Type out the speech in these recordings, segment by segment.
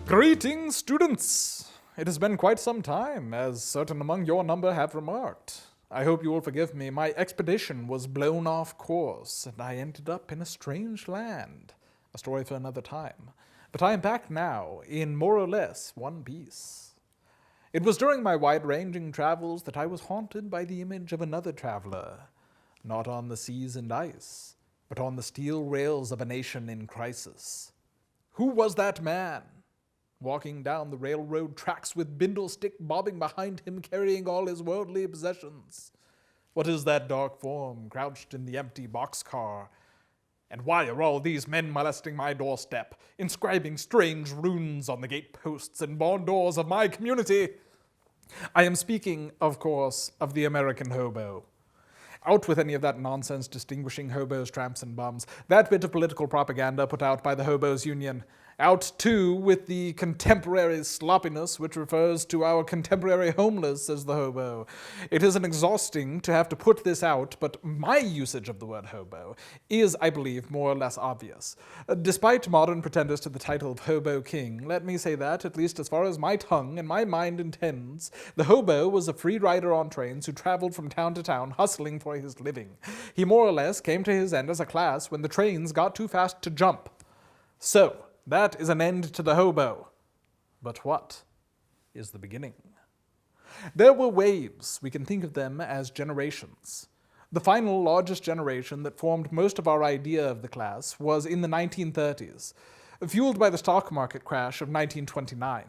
Greetings, students! It has been quite some time, as certain among your number have remarked. I hope you will forgive me. My expedition was blown off course, and I ended up in a strange land. A story for another time. But I am back now, in more or less one piece. It was during my wide-ranging travels that I was haunted by the image of another traveler, not on the seas and ice, but on the steel rails of a nation in crisis. Who was that man? Walking down the railroad tracks with bindle stick bobbing behind him, carrying all his worldly possessions. What is that dark form crouched in the empty boxcar? And why are all these men molesting my doorstep, inscribing strange runes on the gateposts and barn doors of my community? I am speaking, of course, of the American hobo. Out with any of that nonsense distinguishing hobos, tramps, and bums. That bit of political propaganda put out by the Hobos Union. Out, too, with the contemporary sloppiness which refers to our contemporary homeless as the hobo. It isn't exhausting to have to put this out, but my usage of the word hobo is, I believe, more or less obvious. Despite modern pretenders to the title of hobo king, let me say that, at least as far as my tongue and my mind intends, the hobo was a free rider on trains who traveled from town to town hustling for his living. He more or less came to his end as a class when the trains got too fast to jump. So, that is an end to the hobo. But what is the beginning? There were waves. We can think of them as generations. The final largest generation that formed most of our idea of the class was in the 1930s, fueled by the stock market crash of 1929.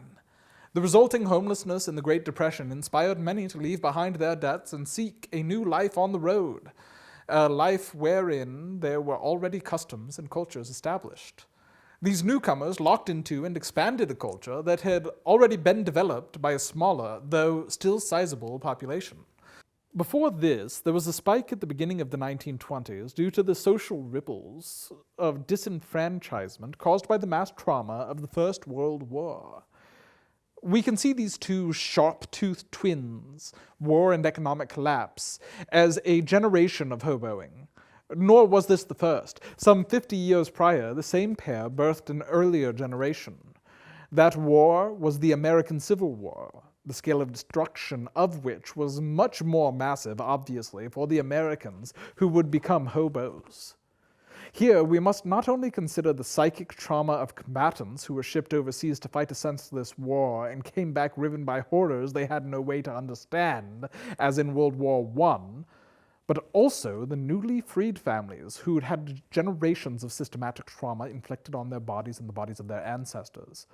The resulting homelessness in the Great Depression inspired many to leave behind their debts and seek a new life on the road, a life wherein there were already customs and cultures established. These newcomers locked into and expanded a culture that had already been developed by a smaller, though still sizable, population. Before this, there was a spike at the beginning of the 1920s due to the social ripples of disenfranchisement caused by the mass trauma of the First World War. We can see these two sharp-toothed twins, war and economic collapse, as a generation of hoboing. Nor was this the first. Some 50 years prior, the same pair birthed an earlier generation. That war was the American Civil War, the scale of destruction of which was much more massive, obviously, for the Americans who would become hobos. Here, we must not only consider the psychic trauma of combatants who were shipped overseas to fight a senseless war and came back riven by horrors they had no way to understand, as in World War I, but also the newly freed families who had had generations of systematic trauma inflicted on their bodies and the bodies of their ancestors.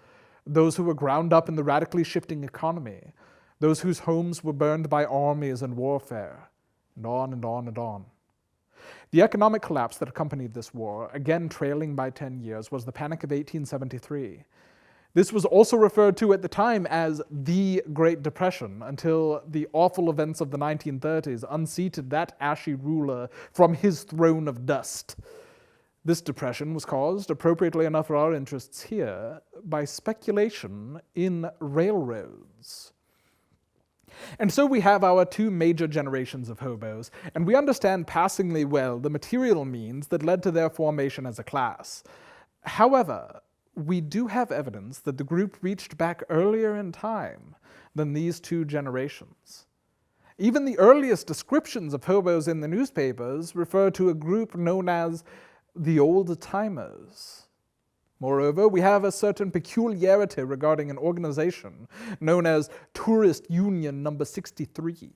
Those who were ground up in the radically shifting economy. Those whose homes were burned by armies and warfare. And on and on and on. The economic collapse that accompanied this war, again trailing by 10 years, was the Panic of 1873. This was also referred to at the time as the Great Depression, until the awful events of the 1930s unseated that ashy ruler from his throne of dust. This depression was caused, appropriately enough for our interests here, by speculation in railroads. And so we have our two major generations of hobos, and we understand passingly well the material means that led to their formation as a class. However, we do have evidence that the group reached back earlier in time than these two generations. Even the earliest descriptions of hobos in the newspapers refer to a group known as the old timers. Moreover, we have a certain peculiarity regarding an organization known as Tourist Union Number 63.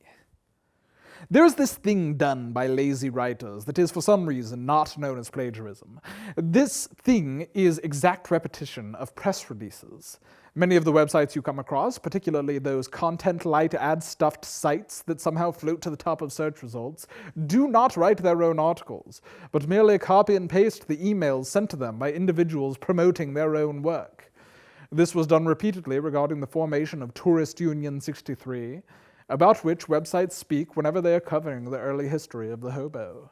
There is this thing done by lazy writers that is for some reason not known as plagiarism. This thing is exact repetition of press releases. Many of the websites you come across, particularly those content-light ad-stuffed sites that somehow float to the top of search results, do not write their own articles, but merely copy and paste the emails sent to them by individuals promoting their own work. This was done repeatedly regarding the formation of Tourist Union 63, about which websites speak whenever they are covering the early history of the hobo.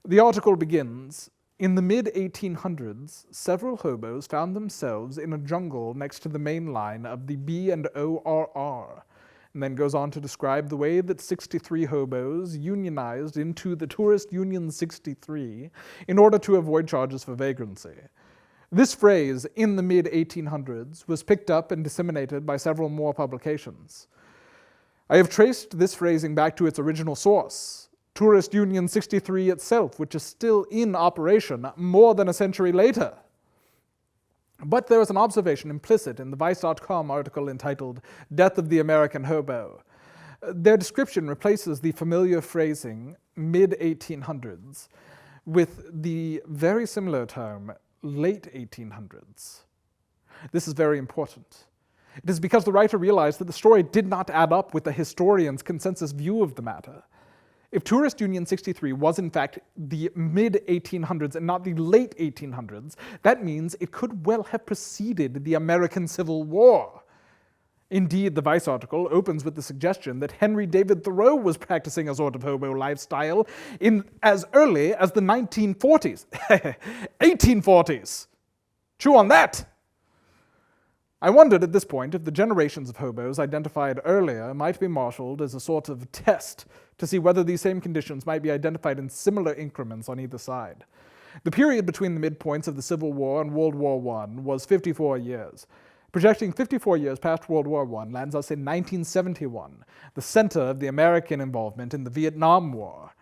The article begins, "In the mid-1800s, several hobos found themselves in a jungle next to the main line of the B&ORR," and then goes on to describe the way that 63 hobos unionized into the Tourist Union 63 in order to avoid charges for vagrancy. This phrase, in the mid-1800s, was picked up and disseminated by several more publications. I have traced this phrasing back to its original source, Tourist Union 63 itself, which is still in operation more than a century later. But there is an observation implicit in the Vice.com article entitled Death of the American Hobo. Their description replaces the familiar phrasing mid-1800s with the very similar term late 1800s. This is very important. It is because the writer realized that the story did not add up with the historian's consensus view of the matter. If Tourist Union 63 was in fact the mid-1800s and not the late 1800s, that means it could well have preceded the American Civil War. Indeed, the Vice article opens with the suggestion that Henry David Thoreau was practicing a sort of hobo lifestyle in as early as the 1940s. 1840s! Chew on that! I wondered at this point if the generations of hobos identified earlier might be marshaled as a sort of test to see whether these same conditions might be identified in similar increments on either side. The period between the midpoints of the Civil War and World War I was 54 years. Projecting 54 years past World War I lands us in 1971, the center of the American involvement in the Vietnam War.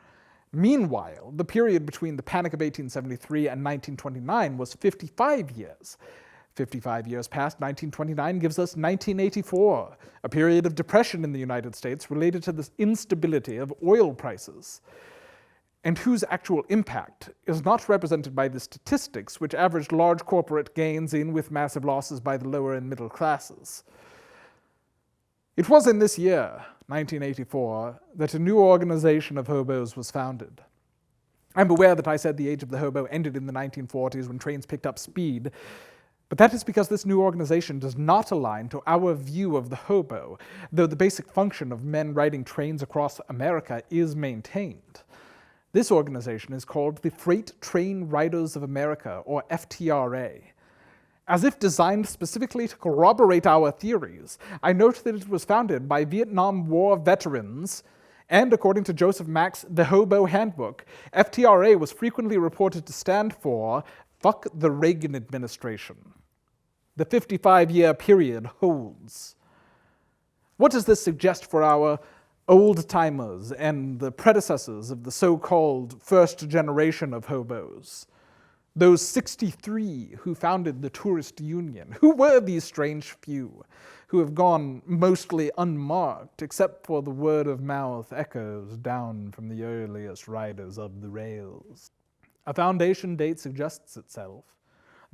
Meanwhile, the period between the Panic of 1873 and 1929 was 55 years. 55 years past 1929 gives us 1984, a period of depression in the United States related to the instability of oil prices, and whose actual impact is not represented by the statistics which averaged large corporate gains in with massive losses by the lower and middle classes. It was in this year, 1984, that a new organization of hobos was founded. I'm aware that I said the age of the hobo ended in the 1940s when trains picked up speed, but that is because this new organization does not align to our view of the hobo, though the basic function of men riding trains across America is maintained. This organization is called the Freight Train Riders of America, or FTRA. As if designed specifically to corroborate our theories, I note that it was founded by Vietnam War veterans, and according to Joseph Mack's The Hobo Handbook, FTRA was frequently reported to stand for Fuck the Reagan Administration. The 55-year period holds. What does this suggest for our old-timers and the predecessors of the so-called first generation of hobos? Those 63 who founded the Tourist Union. Who were these strange few who have gone mostly unmarked, except for the word-of-mouth echoes down from the earliest riders of the rails? A foundation date suggests itself.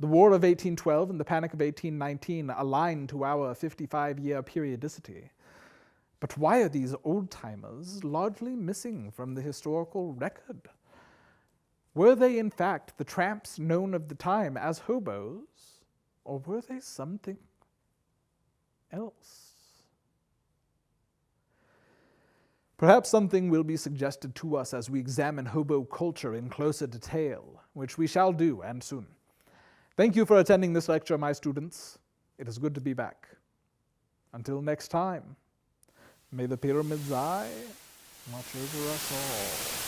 The War of 1812 and the Panic of 1819 align to our 55-year periodicity. But why are these old-timers largely missing from the historical record? Were they in fact the tramps known of the time as hobos, or were they something else? Perhaps something will be suggested to us as we examine hobo culture in closer detail, which we shall do, and soon. Thank you for attending this lecture, my students. It is good to be back. Until next time, may the pyramid's eye watch over us all.